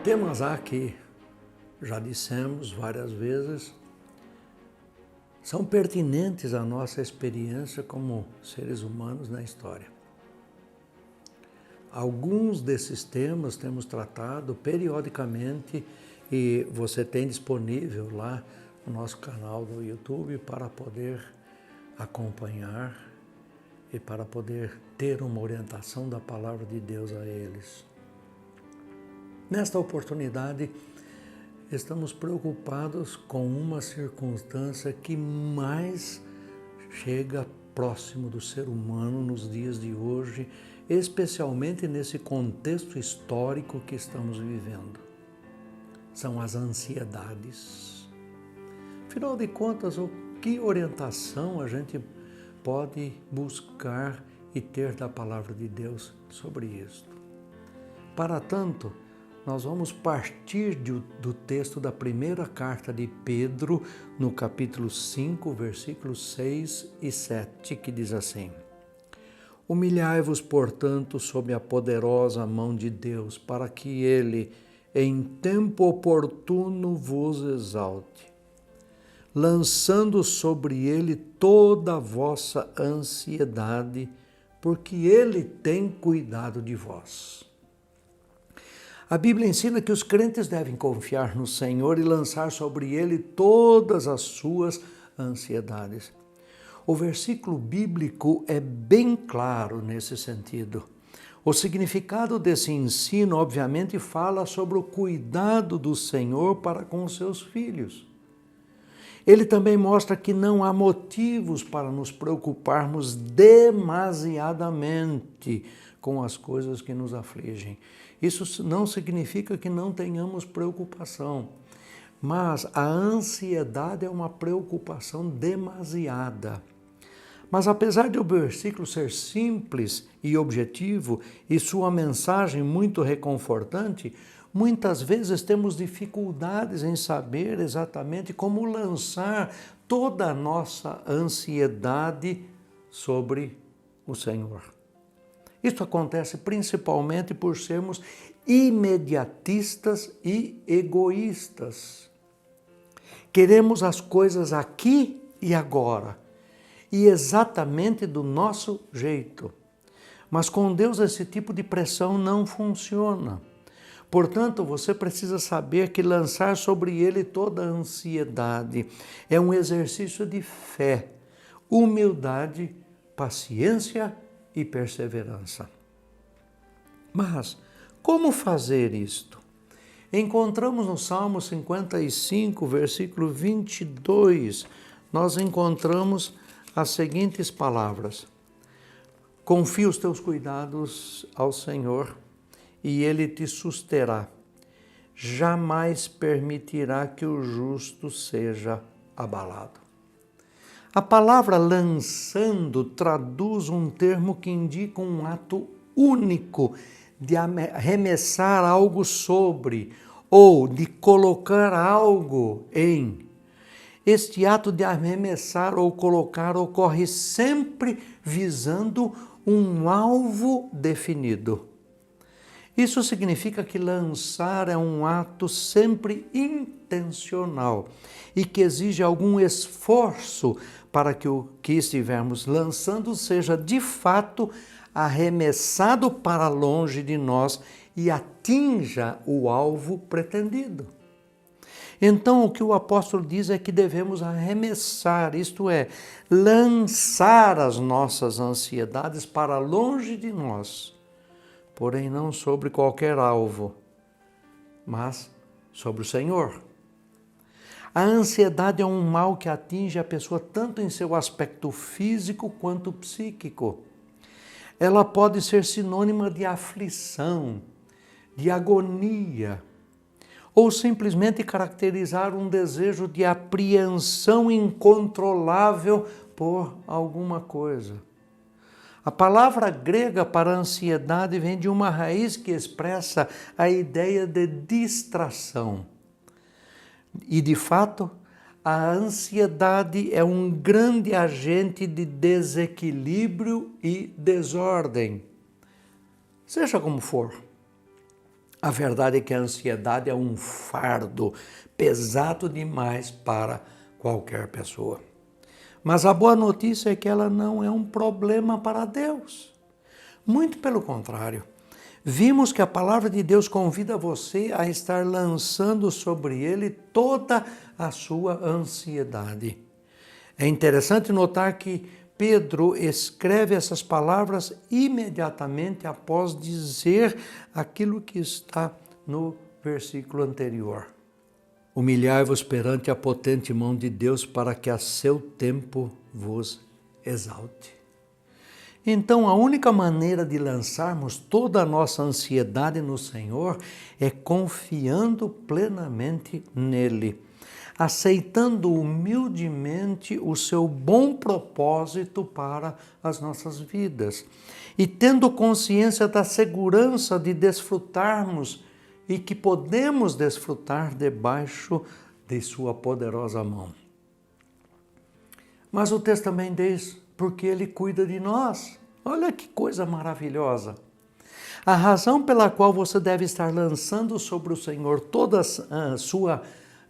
Temas há que, já dissemos várias vezes, são pertinentes à nossa experiência como seres humanos na história. Alguns desses temas temos tratado periodicamente e você tem disponível lá no nosso canal do YouTube para poder acompanhar e para poder ter uma orientação da palavra de Deus a eles. Nesta oportunidade, estamos preocupados com uma circunstância que mais chega próximo do ser humano nos dias de hoje, especialmente nesse contexto histórico que estamos vivendo. São as ansiedades. Afinal de contas, que orientação a gente pode buscar e ter da palavra de Deus sobre isto? Para tanto, nós vamos partir do texto da primeira carta de Pedro, no capítulo 5, versículos 6 e 7, que diz assim: Humilhai-vos, portanto, sob a poderosa mão de Deus, para que Ele, em tempo oportuno, vos exalte, lançando sobre Ele toda a vossa ansiedade, porque Ele tem cuidado de vós. A Bíblia ensina que os crentes devem confiar no Senhor e lançar sobre Ele todas as suas ansiedades. O versículo bíblico é bem claro nesse sentido. O significado desse ensino, obviamente, fala sobre o cuidado do Senhor para com os seus filhos. Ele também mostra que não há motivos para nos preocuparmos demasiadamente com as coisas que nos afligem. Isso não significa que não tenhamos preocupação, mas a ansiedade é uma preocupação demasiada. Mas apesar de o versículo ser simples e objetivo e sua mensagem muito reconfortante, muitas vezes temos dificuldades em saber exatamente como lançar toda a nossa ansiedade sobre o Senhor. Isso acontece principalmente por sermos imediatistas e egoístas. Queremos as coisas aqui e agora, e exatamente do nosso jeito. Mas com Deus esse tipo de pressão não funciona. Portanto, você precisa saber que lançar sobre Ele toda a ansiedade é um exercício de fé, humildade, paciência e perseverança. Mas como fazer isto? Encontramos no Salmo 55, versículo 22, nós encontramos as seguintes palavras: Confia os teus cuidados ao Senhor e Ele te susterá. Jamais permitirá que o justo seja abalado. A palavra lançando traduz um termo que indica um ato único de arremessar algo sobre ou de colocar algo em. Este ato de arremessar ou colocar ocorre sempre visando um alvo definido. Isso significa que lançar é um ato sempre intencional e que exige algum esforço para que o que estivermos lançando seja de fato arremessado para longe de nós e atinja o alvo pretendido. Então, o que o apóstolo diz é que devemos arremessar, isto é, lançar as nossas ansiedades para longe de nós, porém não sobre qualquer alvo, mas sobre o Senhor. A ansiedade é um mal que atinge a pessoa tanto em seu aspecto físico quanto psíquico. Ela pode ser sinônima de aflição, de agonia, ou simplesmente caracterizar um desejo de apreensão incontrolável por alguma coisa. A palavra grega para ansiedade vem de uma raiz que expressa a ideia de distração. E, de fato, a ansiedade é um grande agente de desequilíbrio e desordem. Seja como for, A verdade é que a ansiedade é um fardo pesado demais para qualquer pessoa. Mas a boa notícia é que ela não é um problema para Deus. Muito pelo contrário. Vimos que a palavra de Deus convida você a estar lançando sobre ele toda a sua ansiedade. É interessante notar que Pedro escreve essas palavras imediatamente após dizer aquilo que está no versículo anterior. Humilhai-vos perante a potente mão de Deus para que a seu tempo vos exalte. Então, a única maneira de lançarmos toda a nossa ansiedade no Senhor é confiando plenamente nele, aceitando humildemente o seu bom propósito para as nossas vidas e tendo consciência da segurança de desfrutarmos e que podemos desfrutar debaixo de sua poderosa mão. Mas o texto também diz, porque ele cuida de nós. Olha que coisa maravilhosa. A razão pela qual você deve estar lançando sobre o Senhor toda a sua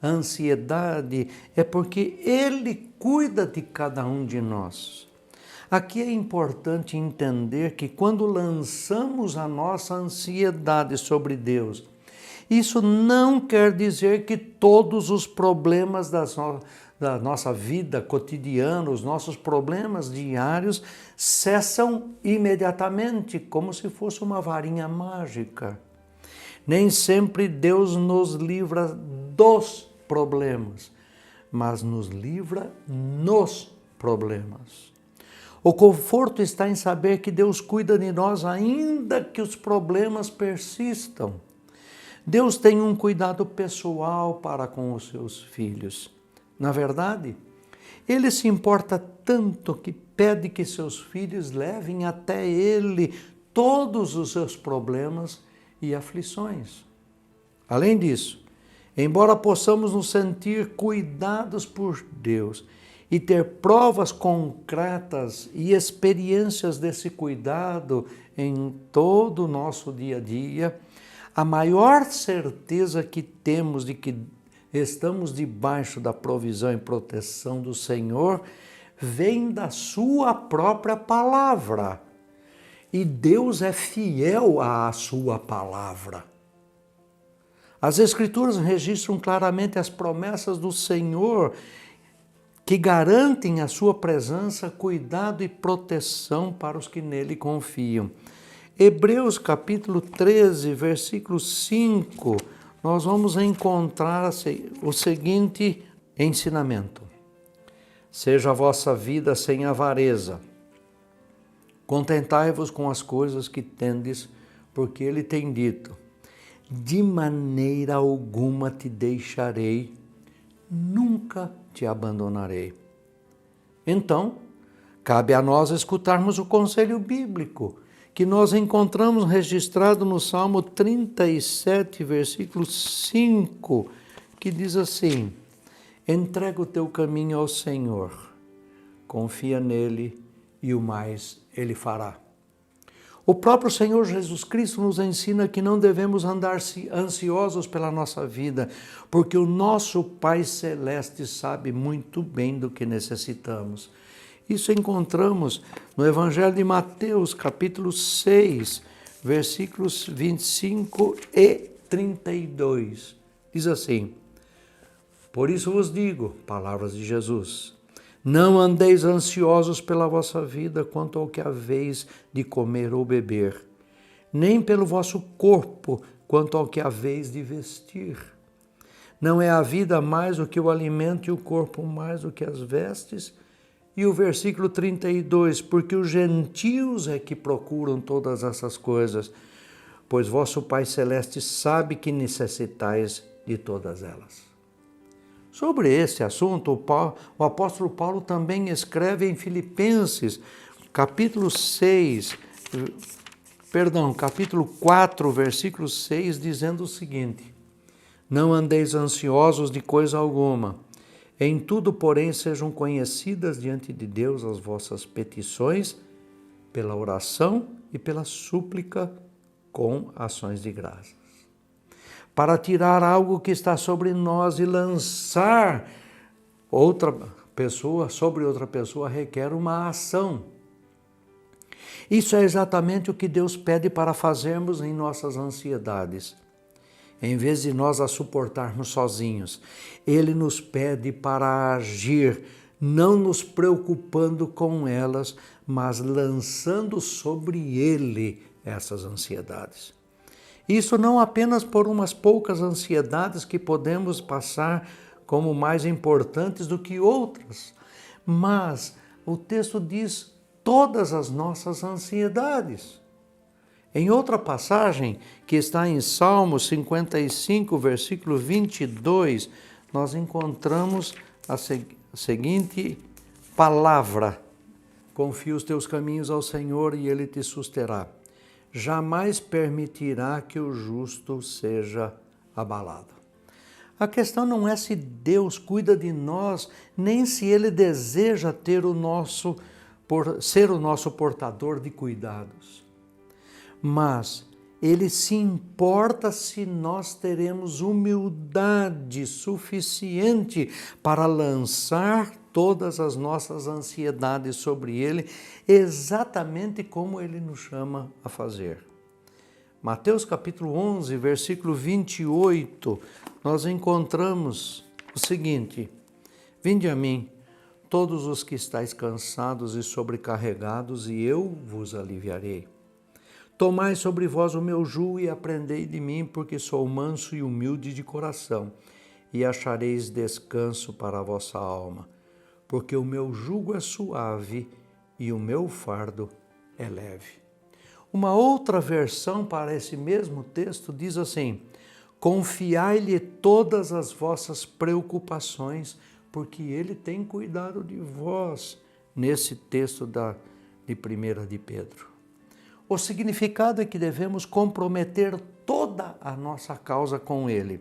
ansiedade é porque ele cuida de cada um de nós. Aqui é importante entender que quando lançamos a nossa ansiedade sobre Deus, isso não quer dizer que todos os problemas da nossa vida cotidiana, os nossos problemas diários, cessam imediatamente, como se fosse uma varinha mágica. Nem sempre Deus nos livra dos problemas, mas nos livra nos problemas. O conforto está em saber que Deus cuida de nós ainda que os problemas persistam. Deus tem um cuidado pessoal para com os seus filhos. Na verdade, Ele se importa tanto que pede que seus filhos levem até Ele todos os seus problemas e aflições. Além disso, embora possamos nos sentir cuidados por Deus e ter provas concretas e experiências desse cuidado em todo o nosso dia a dia, a maior certeza que temos de que estamos debaixo da provisão e proteção do Senhor vem da sua própria palavra. E Deus é fiel à sua palavra. As Escrituras registram claramente as promessas do Senhor que garantem a sua presença, cuidado e proteção para os que nele confiam. Hebreus capítulo 13, versículo 5, nós vamos encontrar o seguinte ensinamento. Seja a vossa vida sem avareza. Contentai-vos com as coisas que tendes, porque ele tem dito, de maneira alguma te deixarei, nunca te abandonarei. Então, cabe a nós escutarmos o conselho bíblico, que nós encontramos registrado no Salmo 37, versículo 5, que diz assim, entrega o teu caminho ao Senhor, confia nele e o mais ele fará. O próprio Senhor Jesus Cristo nos ensina que não devemos andar ansiosos pela nossa vida, porque o nosso Pai Celeste sabe muito bem do que necessitamos. Isso encontramos no Evangelho de Mateus, capítulo 6, versículos 25 e 32. Diz assim, por isso vos digo, palavras de Jesus, não andeis ansiosos pela vossa vida quanto ao que haveis de comer ou beber, nem pelo vosso corpo quanto ao que haveis de vestir. Não é a vida mais do que o alimento e o corpo mais do que as vestes? E o versículo 32, porque os gentios é que procuram todas essas coisas, pois vosso Pai Celeste sabe que necessitais de todas elas. Sobre esse assunto, o apóstolo Paulo também escreve em Filipenses, capítulo 4, versículo 6, dizendo o seguinte, não andeis ansiosos de coisa alguma, em tudo, porém, sejam conhecidas diante de Deus as vossas petições, pela oração e pela súplica com ações de graças. para tirar algo que está sobre nós e lançar outra pessoa sobre outra pessoa requer uma ação. Isso é exatamente o que Deus pede para fazermos em nossas ansiedades. Em vez de nós a suportarmos sozinhos, Ele nos pede para agir, não nos preocupando com elas, mas lançando sobre Ele essas ansiedades. Isso não apenas por umas poucas ansiedades que podemos passar como mais importantes do que outras, mas o texto diz todas as nossas ansiedades. Em outra passagem, que está em Salmo 55, versículo 22, nós encontramos a seguinte palavra: confia os teus caminhos ao Senhor e Ele te susterá. Jamais permitirá que o justo seja abalado. A questão não é se Deus cuida de nós, nem se Ele deseja ser o nosso portador de cuidados. Mas Ele se importa se nós teremos humildade suficiente para lançar todas as nossas ansiedades sobre Ele, exatamente como Ele nos chama a fazer. Mateus capítulo 11, versículo 28, nós encontramos o seguinte: vinde a mim, todos os que estáis cansados e sobrecarregados, e eu vos aliviarei. Tomai sobre vós o meu jugo e aprendei de mim, porque sou manso e humilde de coração, e achareis descanso para a vossa alma, porque o meu jugo é suave e o meu fardo é leve. Uma outra versão para esse mesmo texto diz assim: confiai-lhe todas as vossas preocupações, porque Ele tem cuidado de vós, nesse texto de 1 de Pedro. O significado é que devemos comprometer toda a nossa causa com Ele.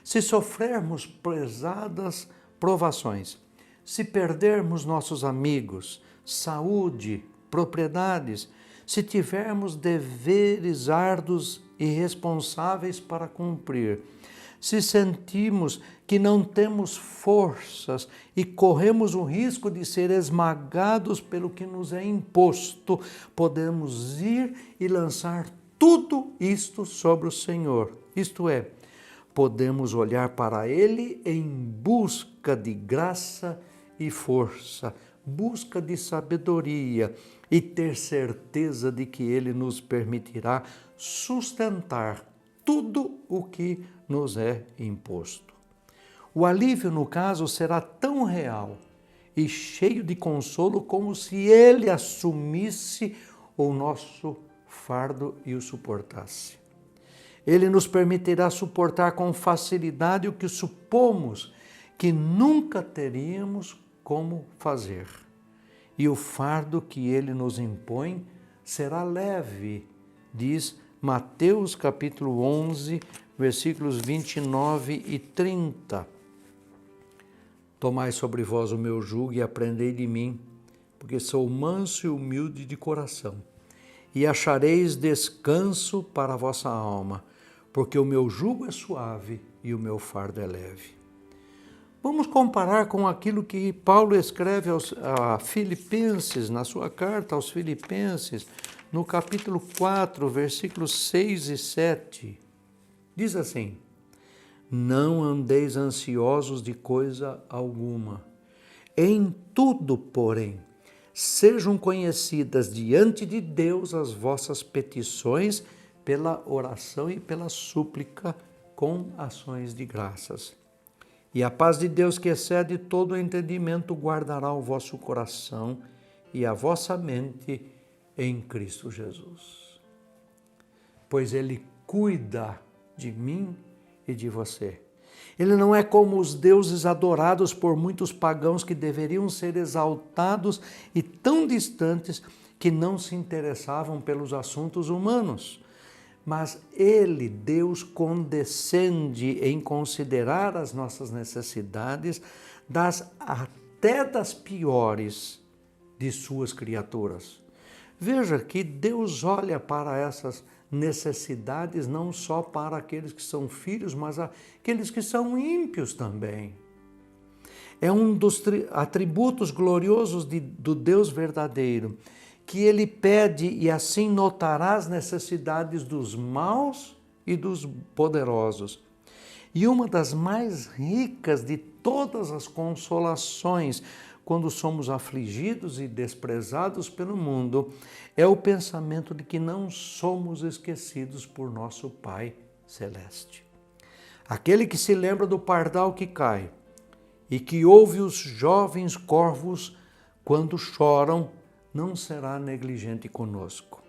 Se sofrermos pesadas provações, se perdermos nossos amigos, saúde, propriedades, se tivermos deveres árduos e responsáveis para cumprir, se sentimos que não temos forças e corremos o risco de ser esmagados pelo que nos é imposto, podemos ir e lançar tudo isto sobre o Senhor. Isto é, podemos olhar para Ele em busca de graça e força, busca de sabedoria e ter certeza de que Ele nos permitirá sustentar tudo o que nos é imposto. O alívio, no caso, será tão real e cheio de consolo como se Ele assumisse o nosso fardo e o suportasse. Ele nos permitirá suportar com facilidade o que supomos que nunca teríamos como fazer. E o fardo que Ele nos impõe será leve, diz Mateus capítulo 11, versículos 29 e 30. Tomai sobre vós o meu jugo e aprendei de mim, porque sou manso e humilde de coração, e achareis descanso para a vossa alma, porque o meu jugo é suave e o meu fardo é leve. Vamos comparar com aquilo que Paulo escreve a Filipenses, na sua carta aos Filipenses, no capítulo 4, versículos 6 e 7. Diz assim: não andeis ansiosos de coisa alguma. Em tudo, porém, sejam conhecidas diante de Deus as vossas petições pela oração e pela súplica com ações de graças. E a paz de Deus, que excede todo o entendimento, guardará o vosso coração e a vossa mente em Cristo Jesus. Pois Ele cuida de mim e de você. Ele não é como os deuses adorados por muitos pagãos que deveriam ser exaltados e tão distantes que não se interessavam pelos assuntos humanos. Mas Ele, Deus, condescende em considerar as nossas necessidades, até das piores de suas criaturas. Veja que Deus olha para essas necessidades não só para aqueles que são filhos, mas aqueles que são ímpios também. É um dos atributos gloriosos do Deus verdadeiro, que Ele pede e assim notará as necessidades dos maus e dos poderosos. E uma das mais ricas de todas as consolações, quando somos afligidos e desprezados pelo mundo, é o pensamento de que não somos esquecidos por nosso Pai Celeste. Aquele que se lembra do pardal que cai e que ouve os jovens corvos quando choram, não será negligente conosco.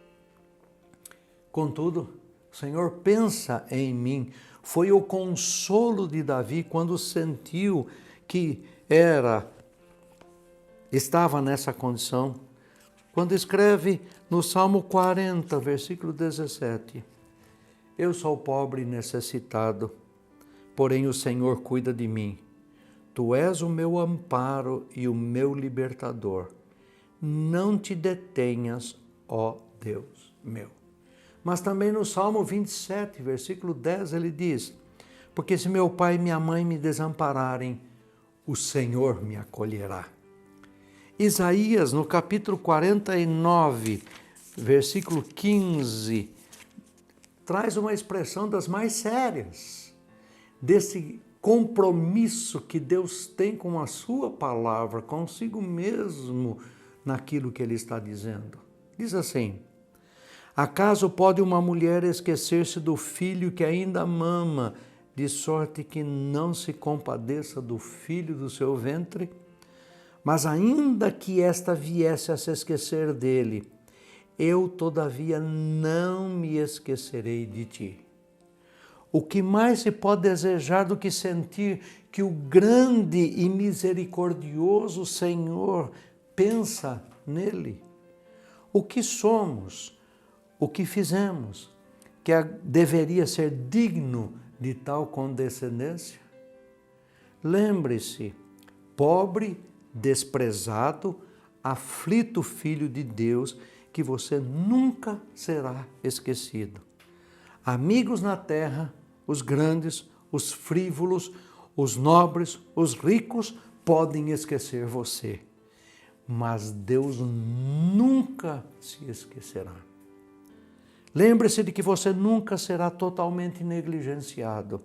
Contudo, o Senhor pensa em mim. Foi o consolo de Davi quando sentiu que estava nessa condição. Quando escreve no Salmo 40, versículo 17: Eu sou pobre e necessitado, porém o Senhor cuida de mim. Tu és o meu amparo e o meu libertador. Não te detenhas, ó Deus meu. Mas também no Salmo 27, versículo 10, ele diz: Porque se meu pai e minha mãe me desampararem, o Senhor me acolherá. Isaías, no capítulo 49, versículo 15, traz uma expressão das mais sérias, desse compromisso que Deus tem com a sua palavra, consigo mesmo, naquilo que ele está dizendo. Diz assim: Acaso pode uma mulher esquecer-se do filho que ainda mama, de sorte que não se compadeça do filho do seu ventre? Mas ainda que esta viesse a se esquecer dele, eu todavia não me esquecerei de ti. O que mais se pode desejar do que sentir que o grande e misericordioso Senhor pensa nele? O que somos, o que fizemos, que deveria ser digno de tal condescendência? Lembre-se, pobre, desprezado, aflito Filho de Deus, que você nunca será esquecido. Amigos na terra, os grandes, os frívolos, os nobres, os ricos podem esquecer você, mas Deus nunca se esquecerá. Lembre-se de que você nunca será totalmente negligenciado.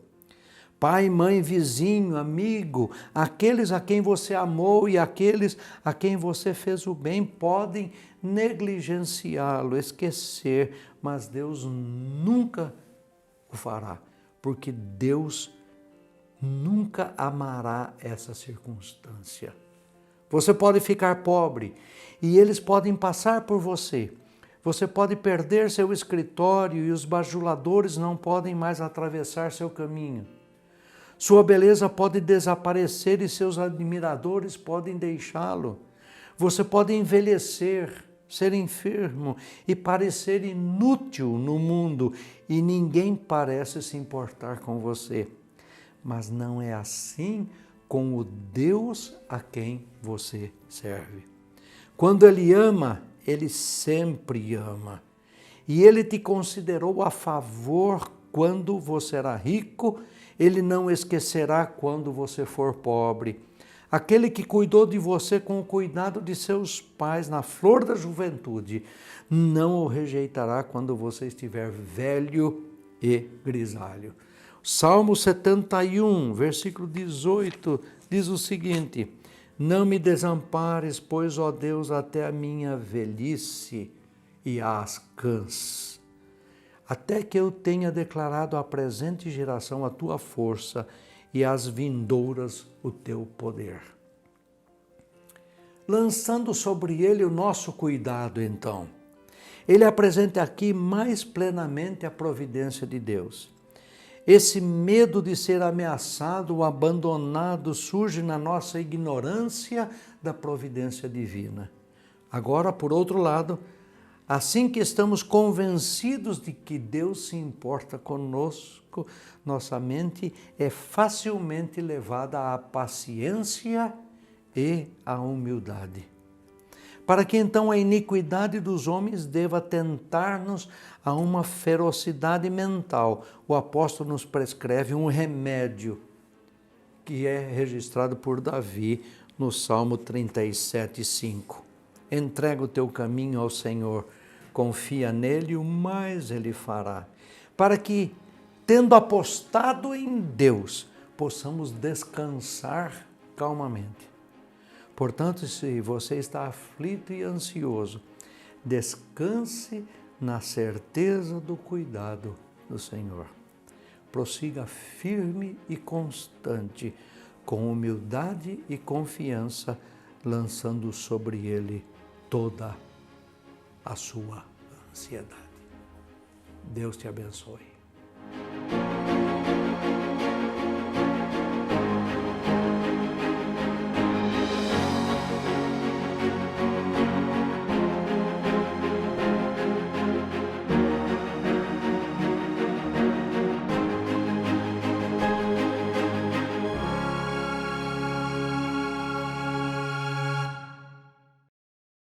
Pai, mãe, vizinho, amigo, aqueles a quem você amou e aqueles a quem você fez o bem podem negligenciá-lo, esquecer, mas Deus nunca o fará, porque Deus nunca amará essa circunstância. Você pode ficar pobre e eles podem passar por você. Você pode perder seu escritório e os bajuladores não podem mais atravessar seu caminho. Sua beleza pode desaparecer e seus admiradores podem deixá-lo. Você pode envelhecer, ser enfermo e parecer inútil no mundo e ninguém parece se importar com você. Mas não é assim com o Deus a quem você serve. Quando Ele ama, Ele sempre ama. E Ele te considerou a favor quando você era rico, Ele não esquecerá quando você for pobre. Aquele que cuidou de você com o cuidado de seus pais na flor da juventude, não o rejeitará quando você estiver velho e grisalho. Salmo 71, versículo 18, diz o seguinte: Não me desampares, pois, ó Deus, até a minha velhice e às cãs, até que eu tenha declarado à presente geração a tua força e às vindouras o teu poder. Lançando sobre ele o nosso cuidado, então, ele apresenta aqui mais plenamente a providência de Deus. Esse medo de ser ameaçado ou abandonado surge na nossa ignorância da providência divina. Agora, por outro lado, assim que estamos convencidos de que Deus se importa conosco, nossa mente é facilmente levada à paciência e à humildade. para que então a iniquidade dos homens deva tentar-nos a uma ferocidade mental. O apóstolo nos prescreve um remédio que é registrado por Davi no Salmo 37:5. Entrega o teu caminho ao Senhor, confia nele e o mais ele fará, para que, tendo apostado em Deus, possamos descansar calmamente. Portanto, se você está aflito e ansioso, descanse na certeza do cuidado do Senhor. Prossiga firme e constante, com humildade e confiança, lançando sobre ele toda a sua ansiedade. Deus te abençoe.